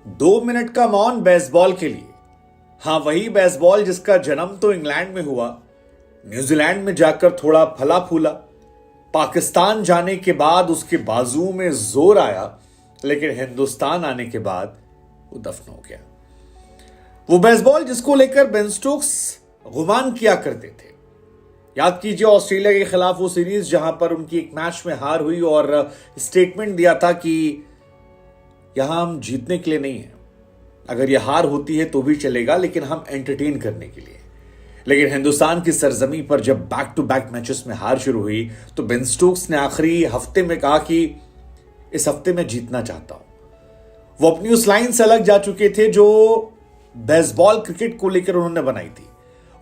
2 minute का मौन baseball के लिए। हाँ, वही बेसबॉल जिसका जन्म तो इंग्लैंड में हुआ, न्यूजीलैंड में जाकर थोड़ा फला फूला, पाकिस्तान जाने के बाद उसके बाजुओं में जोर आया, लेकिन हिंदुस्तान आने के बाद वो दफन हो गया। वो बेसबॉल जिसको लेकर बेन स्टोक्स गुमान किया करते थे। याद कीजिए ऑस्ट्रेलिया के खिलाफ वो सीरीज जहां पर उनकी एक मैच में हार हुई और स्टेटमेंट दिया था कि यहां हम जीतने के लिए नहीं है, अगर यह हार होती है तो भी चलेगा, लेकिन हम एंटरटेन करने के लिए। लेकिन हिंदुस्तान की सरजमी पर जब बैक टू बैक मैचेस में हार शुरू हुई तो बेन स्टोक्स ने आखिरी हफ्ते में कहा कि इस हफ्ते मैं जीतना चाहता हूं। वो अपनी उस लाइन से अलग जा चुके थे जो बेसबॉल क्रिकेट को लेकर उन्होंने बनाई थी।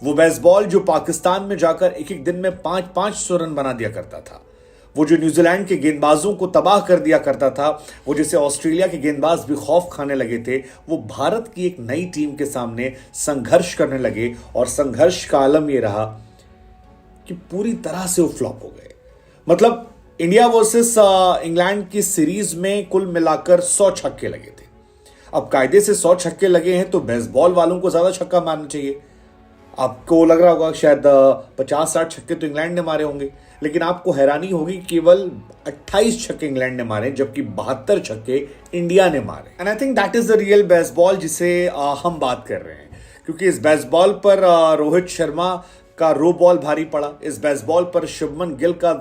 वो बेसबॉल जो पाकिस्तान में जाकर एक एक दिन में 500 रन बना दिया करता था, वो जो न्यूजीलैंड के गेंदबाजों को तबाह कर दिया करता था, वो जिसे ऑस्ट्रेलिया के गेंदबाज भी खौफ खाने लगे थे, वो भारत की एक नई टीम के सामने संघर्ष करने लगे। और संघर्ष का आलम यह रहा कि पूरी तरह से वो फ्लॉप हो गए। मतलब इंडिया वर्सेस इंग्लैंड की सीरीज में कुल मिलाकर 100 छक्के लगे थे। अब कायदे से 100 छक्के लगे हैं तो बेसबॉल वालों को ज्यादा छक्का मारना चाहिए। आपको लग रहा होगा शायद 50-60 छक्के तो इंग्लैंड ने मारे होंगे, लेकिन आपको हैरानी होगी केवल 28 छक्के इंग्लैंड ने मारे, जबकि 72 छक्के इंडिया ने मारे। And I think that is the real baseball जिसे हम बात कर रहे हैं, क्योंकि इस बेसबॉल पर रोहित शर्मा का रो बॉल भारी पड़ा, इस बेसबॉल पर शुभमन गिल का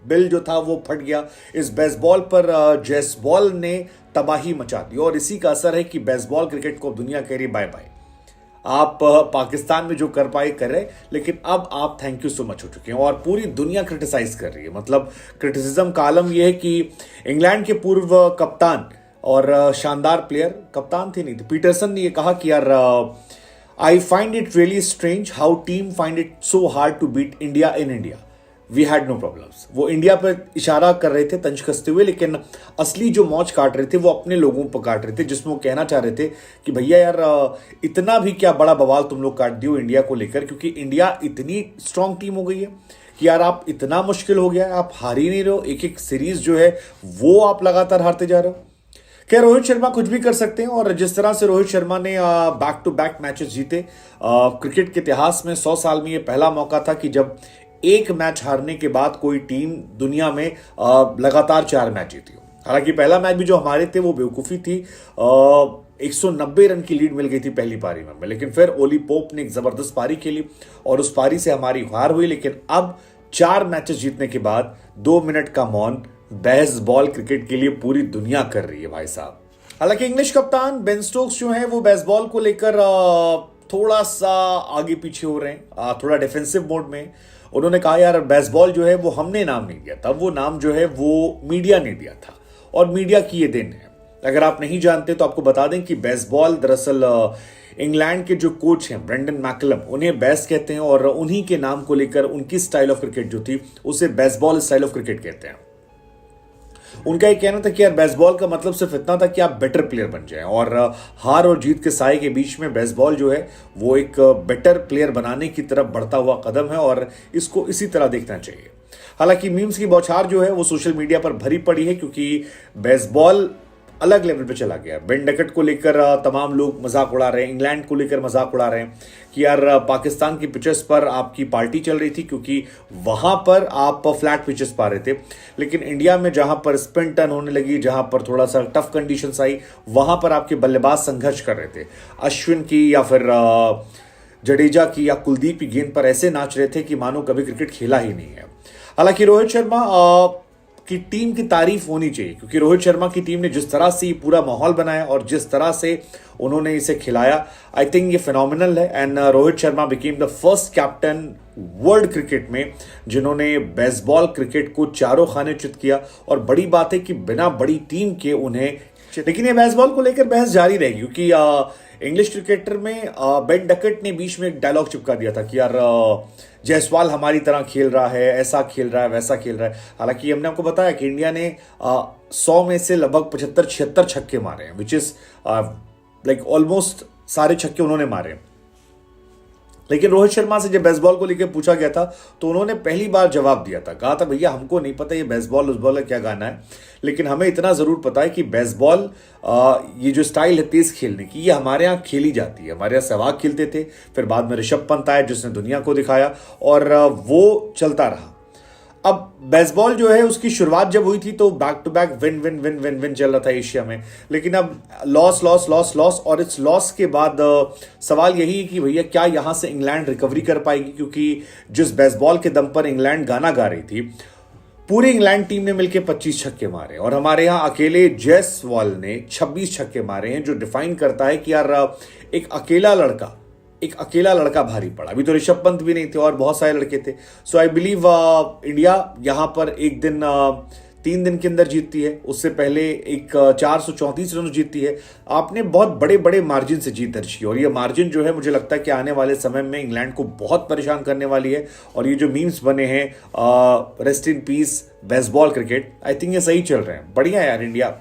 बिल जो था वो फट गया, इस बेसबॉल पर जयसवाल ने तबाही मचा दी, और इसी का असर है कि बेसबॉल क्रिकेट को दुनिया कह रही बाय बाय। आप पाकिस्तान में जो कर पाए कर रहे, लेकिन अब आप थैंक यू सो मच हो चुके हैं, और पूरी दुनिया क्रिटिसाइज कर रही है। मतलब क्रिटिसिज्म का आलम यह है कि इंग्लैंड के पूर्व कप्तान और शानदार प्लेयर, कप्तान थे नहीं थे, पीटरसन ने यह कहा कि यार I find it really strange how team find it so hard to beat India in India, we had no problems. वो इंडिया पर इशारा कर रहे थे तंज कसते हुए, लेकिन असली जो मौज काट रहे थे वो अपने लोगों पर काट रहे थे, जिसमें वो कहना चाह रहे थे कि भैया यार इतना भी क्या बड़ा बवाल तुम लोग काट दियो इंडिया को लेकर, क्योंकि इंडिया इतनी स्ट्रांग टीम हो गई है कि यार आप इतना मुश्किल हो गया है, आप हार ही नहीं रहे हो, एक एक सीरीज जो है वो आप लगातार हारते जा रहे हो। क्या रोहित शर्मा कुछ भी कर सकते हैं, और जिस तरह से रोहित शर्मा ने बैक टू बैक मैचेस जीते, क्रिकेट के इतिहास में 100 साल में ये पहला मौका था कि जब एक मैच हारने के बाद कोई टीम दुनिया में लगातार 4 मैच जीती हो। हालांकि पहला मैच भी जो हमारे थे वो बेवकूफ़ी थी, 190 रन की लीड मिल गई थी पहली पारी में, लेकिन फिर ओली पोप ने एक जबरदस्त पारी खेली और उस पारी से हमारी हार हुई। लेकिन अब 4 मैचेस जीतने के बाद 2 मिनट का मौन बेसबॉल क्रिकेट के लिए पूरी दुनिया कर रही है भाई साहब। हालांकि इंग्लिश कप्तान बेन स्टोक्स जो है वो बेसबॉल को लेकर थोड़ा सा आगे पीछे हो रहे हैं, थोड़ा डिफेंसिव मोड में। उन्होंने कहा यार बेसबॉल जो है वो हमने नाम नहीं दिया था, वो नाम जो है वो मीडिया ने दिया था, और मीडिया की ये देन है। अगर आप नहीं जानते तो आपको बता दें कि बेसबॉल दरअसल इंग्लैंड के जो कोच हैं ब्रेंडन मैकलम, उन्हें बेस कहते हैं, और उन्हीं के नाम को लेकर उनकी स्टाइल ऑफ क्रिकेट जो थी उसे बेसबॉल स्टाइल ऑफ क्रिकेट कहते हैं। उनका ये कहना था कि यार बेसबॉल का मतलब सिर्फ इतना था कि आप बेटर प्लेयर बन जाएं, और हार और जीत के साए के बीच में बेसबॉल जो है वो एक बेटर प्लेयर बनाने की तरफ बढ़ता हुआ कदम है, और इसको इसी तरह देखना चाहिए। हालांकि मीम्स की बौछार जो है वो सोशल मीडिया पर भरी पड़ी है, क्योंकि बेसबॉल अलग लेवल पे चला गया। बेन डकट को लेकर तमाम लोग मजाक उड़ा रहे हैं, इंग्लैंड को लेकर मजाक उड़ा रहे हैं कि यार पाकिस्तान की पिचेस पर आपकी पार्टी चल रही थी क्योंकि वहां पर आप फ्लैट पिचेस पा रहे थे, लेकिन इंडिया में जहां पर स्पिन टर्न होने लगी, जहां पर थोड़ा सा टफ कंडीशंस आई, वहां पर आपके बल्लेबाज संघर्ष कर रहे थे। अश्विन की या फिर जडेजा की या कुलदीप की गेंद पर ऐसे नाच रहे थे कि मानो कभी क्रिकेट खेला ही नहीं है। हालांकि रोहित शर्मा की टीम की तारीफ होनी चाहिए, क्योंकि रोहित शर्मा की टीम ने जिस तरह से ये पूरा माहौल बनाया और जिस तरह से उन्होंने इसे खिलाया, आई थिंक ये फिनोमिनल है। And Rohit Sharma became the first captain world cricket में जिन्होंने बेसबॉल क्रिकेट को चारों खाने चित किया, और बड़ी बात है कि बिना बड़ी टीम के उन्हें। लेकिन ये बेसबॉल को लेकर बहस जारी रहेगी, क्योंकि इंग्लिश क्रिकेटर में बेन डकट ने बीच में एक डायलॉग चिपका दिया था कि यार जयसवाल हमारी तरह खेल रहा है, ऐसा खेल रहा है, वैसा खेल रहा है। हालांकि हमने आपको बताया कि इंडिया ने 100 में से लगभग 75-76 छक्के मारे हैं, विच इज लाइक ऑलमोस्ट सारे छक्के उन्होंने मारे। लेकिन रोहित शर्मा से जब बेसबॉल को लेकर पूछा गया था तो उन्होंने पहली बार जवाब दिया था, कहा था भैया हमको नहीं पता ये बेसबॉल उसबॉल है क्या गाना है, लेकिन हमें इतना जरूर पता है कि बेसबॉल ये जो स्टाइल है तेज खेलने की, ये हमारे यहाँ खेली जाती है। हमारे यहाँ सहवाग खेलते थे, फिर बाद में ऋषभ पंत आया जिसने दुनिया को दिखाया और वो चलता रहा। अब बेसबॉल जो है उसकी शुरुआत जब हुई थी तो back to back win win win win win चल रहा था एशिया में, लेकिन अब लॉस लॉस लॉस लॉस, और इस लॉस के बाद सवाल यही है कि भैया क्या यहां से इंग्लैंड रिकवरी कर पाएगी, क्योंकि जिस बेसबॉल के दम पर इंग्लैंड गाना गा रही थी, पूरी इंग्लैंड टीम ने मिलकर 25 छक्के मारे और हमारे यहां अकेले जयसवाल ने 26 छक्के मारे हैं, जो डिफाइन करता है कि यार एक अकेला लड़का भारी पड़ा। अभी तो ऋषभ पंत भी नहीं थे और बहुत सारे लड़के थे। सो आई बिलीव इंडिया यहां पर एक दिन 3 दिन के अंदर जीतती है, उससे पहले एक 434 रन जीतती है। आपने बहुत बड़े बड़े मार्जिन से जीत दर्ज की और ये मार्जिन जो है मुझे लगता है कि आने वाले समय में इंग्लैंड को बहुत परेशान करने वाली है। और ये जो मीम्स बने हैं rest in peace baseball cricket, I think ये सही चल रहे हैं। बढ़िया यार इंडिया।